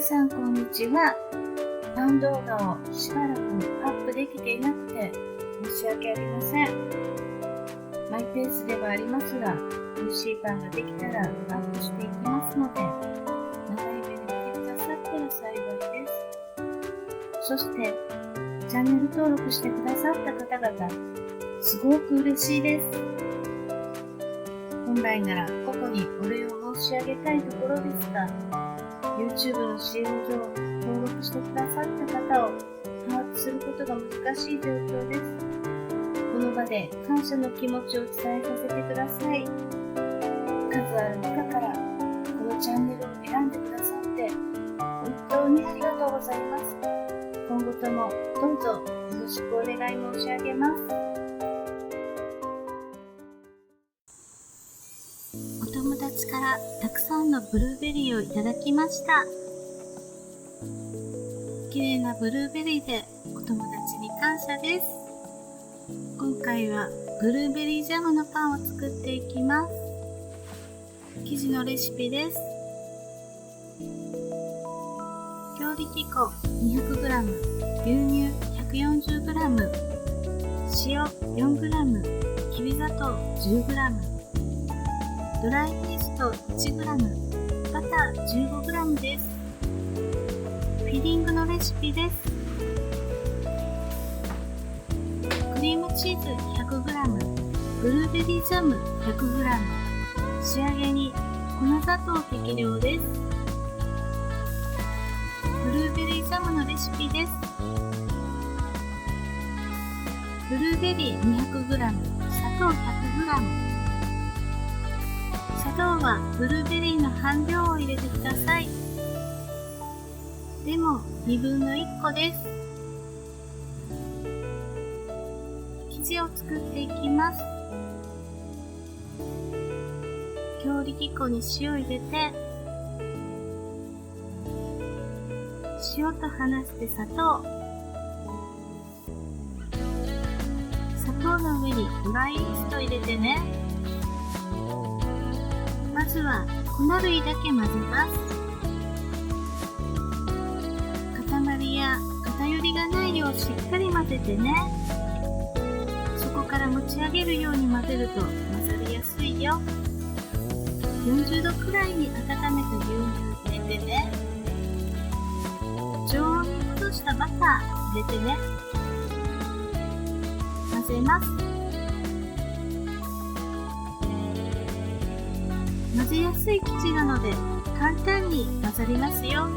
さんこんにちは。パン動画をしばらくアップできていなくて申し訳ありません。マイペースではありますが、美味しいパンができたらアップしていきますので、長い目で見てくださったら幸いです。そして、チャンネル登録してくださった方々、すごく嬉しいです。本来ならここにお礼を申し上げたいところですが、YouTube の使用上登録してくださった方を把握することが難しい状況です。この場で感謝の気持ちを伝えさせてください。数ある中からこのチャンネルを選んでくださって本当にありがとうございます。今後ともどうぞよろしくお願い申し上げます。お友達からたくさんのブルーベリーをいただきました。綺麗なブルーベリーでお友達に感謝です。今回はブルーベリージャムのパンを作っていきます。生地のレシピです。強力粉 200g、牛乳 140g、塩 4g、きび砂糖 10g、ドライイースト 1g、バター 15g です。フィリングのレシピです。クリームチーズ 100g、ブルーベリージャム 100g、仕上げに粉砂糖適量です。ブルーベリージャムのレシピです。ブルーベリー 200g、砂糖 100g。砂糖はブルーベリーの半量を入れてください。レモン2分の1個です。生地を作っていきます。強力粉に塩入れて、塩と離して砂糖の上にドライイースト入れてね。まずは粉類だけ混ぜます。塊や偏りがないようしっかり混ぜてね。そこから持ち上げるように混ぜると混ざりやすいよ。40度くらいに温めた牛乳入れてね。常温に戻したバター入れてね。混ぜます。混ぜやすい生地なので簡単に混ざりますよ。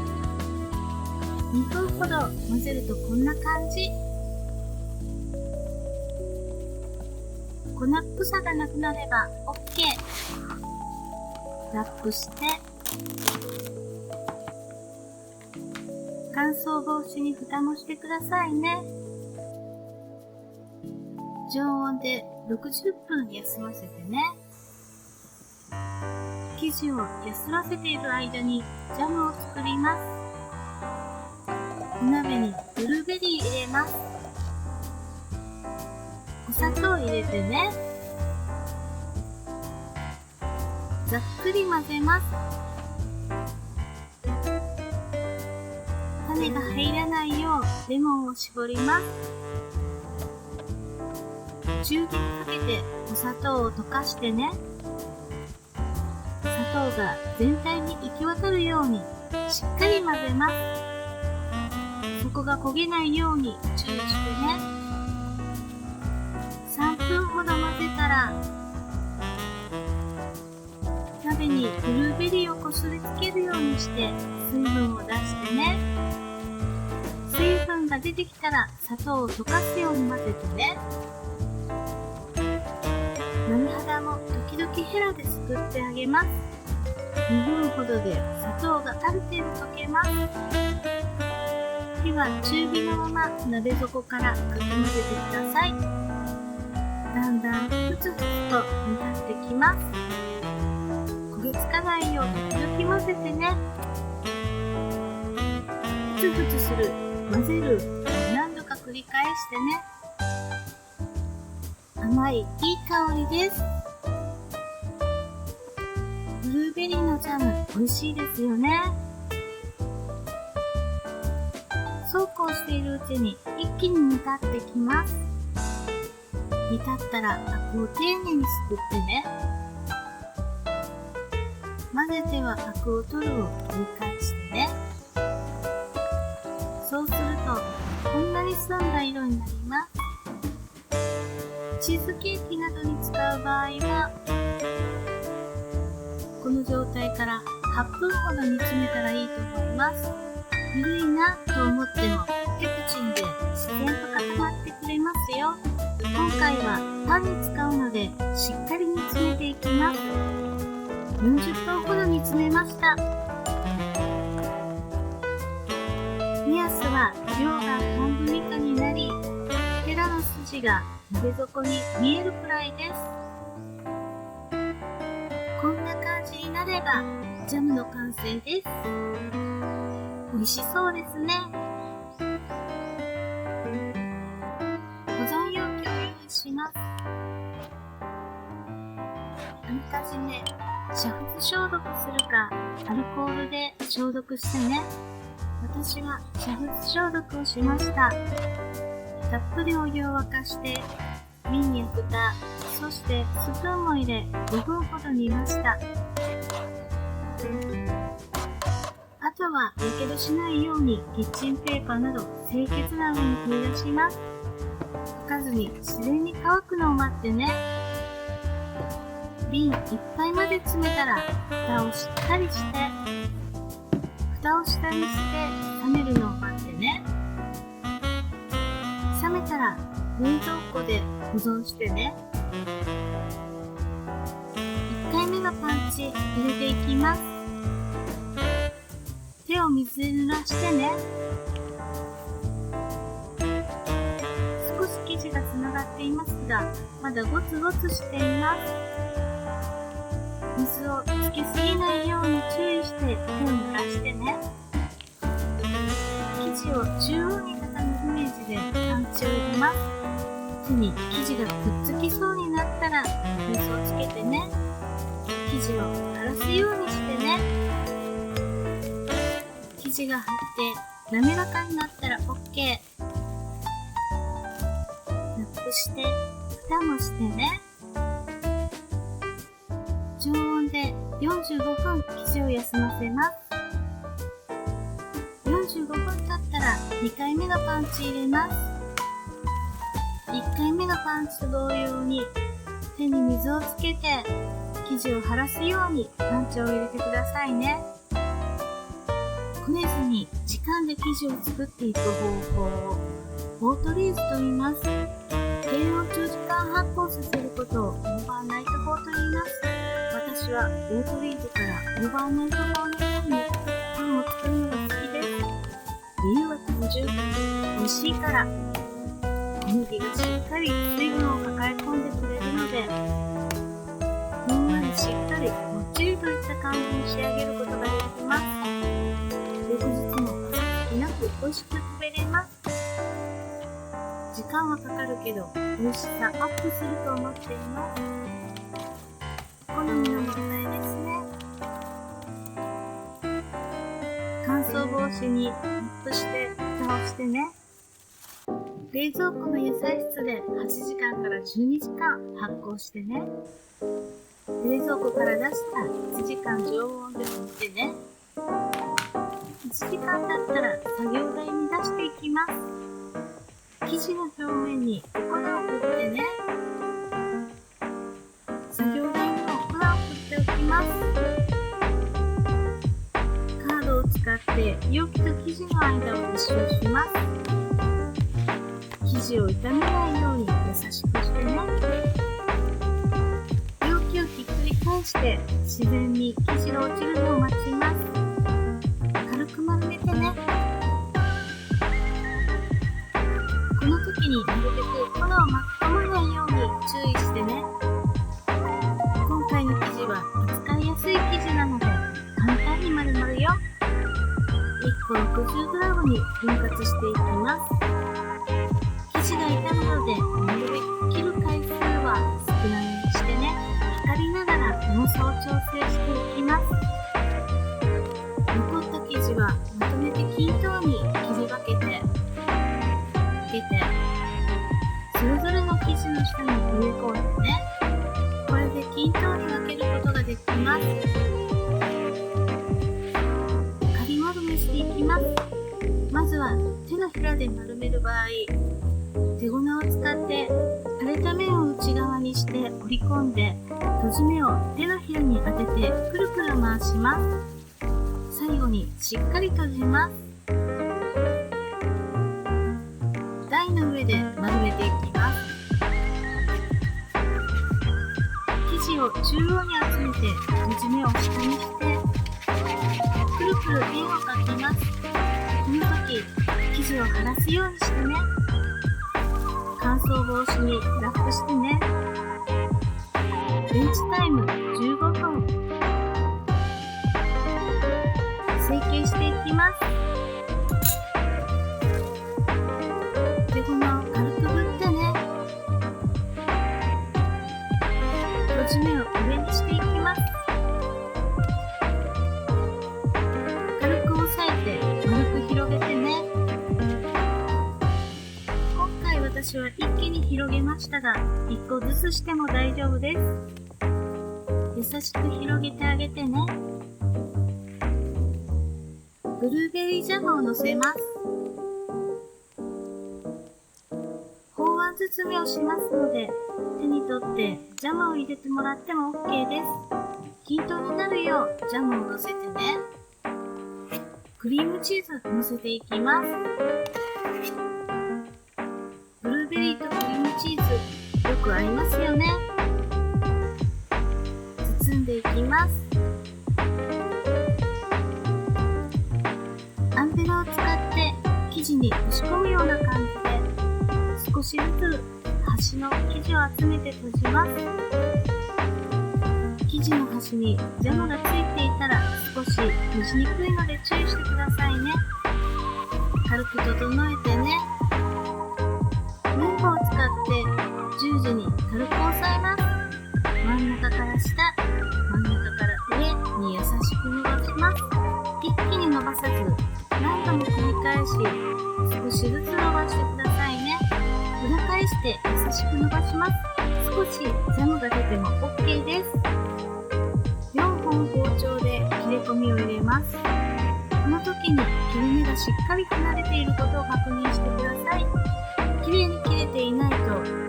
2分ほど混ぜるとこんな感じ。粉っぽさがなくなれば OK。 ラップして乾燥防止に蓋もしてくださいね。常温で60分休ませてね。生地を休ませている間にジャムを作ります。お鍋にブルーベリー入れます。お砂糖入れてね。ざっくり混ぜます。種が入らないようレモンを絞ります。中火にかけてお砂糖を溶かしてね。砂糖が全体に行き渡るようにしっかり混ぜます。底が焦げないように注意してね。3分ほど混ぜたら鍋にブルーベリーをこすりつけるようにして水分を出してね。水分が出てきたら砂糖を溶かすように混ぜてね。波肌も時々ヘラですくってあげます。2分ほどで砂糖がある程度溶けます。火は中火のまま鍋底からかき混ぜてください。だんだんふつふつと煮立ってきます。焦げつかないよう時々混ぜてね。ふつふつする、混ぜる、何度か繰り返してね。甘いいい香りです。ブルーベリーのジャム美味しいですよね。そうこうしているうちに一気に煮立ってきます。煮立ったらアクを丁寧にすくってね。混ぜてはアクを取るを繰り返してね。そうするとこんなに澄んだ色になります。チーズケーキなどに使う場合は、この状態から8分ほど煮詰めたらいいと思います。緩いなと思ってもペクチンで自然と固まってくれますよ。今回はパンに使うのでしっかり煮詰めていきます。40分ほど煮詰めました。目安は量が半分以下になり、ヘラの筋が鍋底に見えるくらいです。こんな感じになればジャムの完成です。美味しそうですね。保存容器を用意します。あらかじめ煮沸消毒するかアルコールで消毒してね。私は煮沸消毒をしました。たっぷりお湯を沸かして瓶や蓋、そしてスプーンも入れ5分ほど煮ました。あとはやけどしないようにキッチンペーパーなど清潔な上に取り出します。溶かずに自然に乾くのを待ってね。瓶いっぱいまで詰めたら蓋をしっかりして、蓋を下にして冷めるのを待ってね。冷めたら冷蔵庫で保存してね。1回目のパンチ入れていきます。手を水で濡らしてね。少し生地がつながっていますが、まだゴツゴツしています。水をつけすぎないように注意して手を濡らしてね。生地を中央に畳むイメージでパンチを入れます。手に生地がくっつきそうになったら水をつけてね。生地を垂らすようにしてね。生地が張って滑らかになったら OK。 ラップして蓋もしてね。常温で45分生地を休ませます。45分経ったら2回目のパンチ入れます。1回目のパンチと同様に手に水をつけて生地を張らすようにパンチを入れてくださいね。こねずに時間で生地を作っていく方法をオートリーズと言います。低温長時間発酵させることをオーバーナイト法と言います。私はオートリーズからオーバーナイト法のようにパンを作るのが好きです。理由は単純。美味しいから。小麦がしっかり水分を抱え込んでくれるので、ふんわりしっかりもっちりといった感じに仕上げることができます。翌日もパサつきなく美味しく食べれます。時間はかかるけど美味しさアップすると思っています。好みの問題ですね。乾燥防止にラップして蓋をしてね。冷蔵庫の野菜室で8時間から12時間発酵してね。冷蔵庫から出したら1時間常温で置いてね。1時間経ったら作業台に出していきます。生地の表面にお粉を振ってね。作業台にもお粉を振っておきます。カードを使って容器と生地の間を一周します。生地を傷めないように優しくしてね。容器をひっくり返して自然に生地が落ちるのを待ちます。軽く丸めてね。この時になるべく粉を巻き込まないように注意してね。今回の生地は扱いやすい生地なので簡単に丸まるよ。1個 60g に分割していきます。生地が傷むのでなるべく切る回数は少なめにしてね。測りながら重さを調整していきます。残った生地はまとめて均等に切り分けてけて、それぞれの生地の下に植え込んでね。これで均等に分けることができます。仮丸めしていきます。まずは手のひらで丸める場合、手粉を使って枯れた面を内側にして折り込んで、閉じ目を手のひらに当ててくるくる回します。最後にしっかり閉じます。台の上で丸めていきます。生地を中央に集めて閉じ目を下にして、くるくる円を描きます。この時、生地を張らすようにしてね。乾燥防止にラップしてね。ベンチタイム15分。成形していきます。手粉を軽く振ってね。閉じ目を上にしていきます。軽く押さえて丸く広げてね。今回私は一気に広げましたが、1個ずつしても大丈夫です。優しく広げてあげてね。ブルーベリージャムをのせます。法案包みをしますので、手に取ってジャムを入れてもらっても OK です。均等になるようジャムをのせてね。クリームチーズのせていきます。ブルーベリーとクリームチーズよく合いますよね。包んでいきます。アンペラを使って生地に押し込むような感じで、少しずつ端の生地を集めて閉じます。生地の端にジャムがついていたら少し閉じにくいので注意してくださいね。軽く整えてね。綿棒を使って十字に軽く押さえます。真ん中から下、真ん中から上に優しく伸ばします。一気に伸ばさず、何度も繰り返し、少しずつ伸ばしてくださいね。裏返して優しく伸ばします。少しジャムが出ても OK です。4本包丁で切れ込みを入れます。この時に切れ目がしっかり離れていることを確認してください。きれいに切れていないと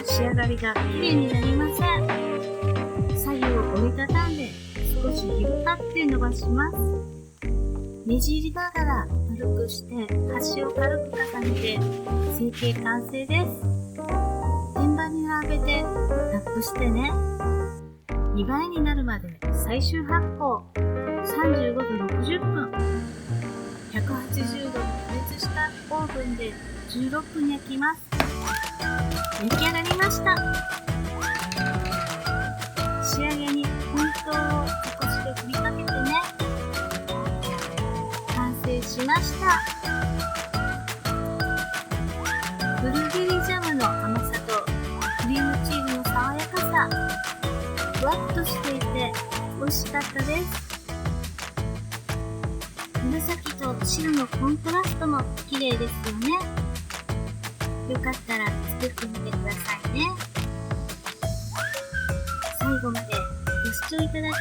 仕上がりがきれいになりません。左右を折りたたんで少し引っ張って伸ばします。ねじりながら丸くして端を軽く重ねて成形完成です。天板に並べてラップしてね。2倍になるまで最終発酵35度60分180度に加熱したオーブンで16分焼きます。出来上がりました。仕上げに粉糖を少しで振りかけてね。完成しました。ブルーベリージャムの甘さとクリームチーズの爽やかさ、ふわっとしていて美味しかったです。紫と白のコントラストも綺麗ですよね。よかったら作ってみてくださいね。最後までご視聴いただき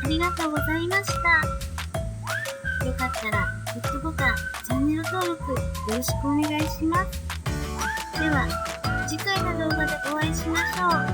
ありがとうございました。よかったらグッドボタン、チャンネル登録よろしくお願いします。では次回の動画でお会いしましょう。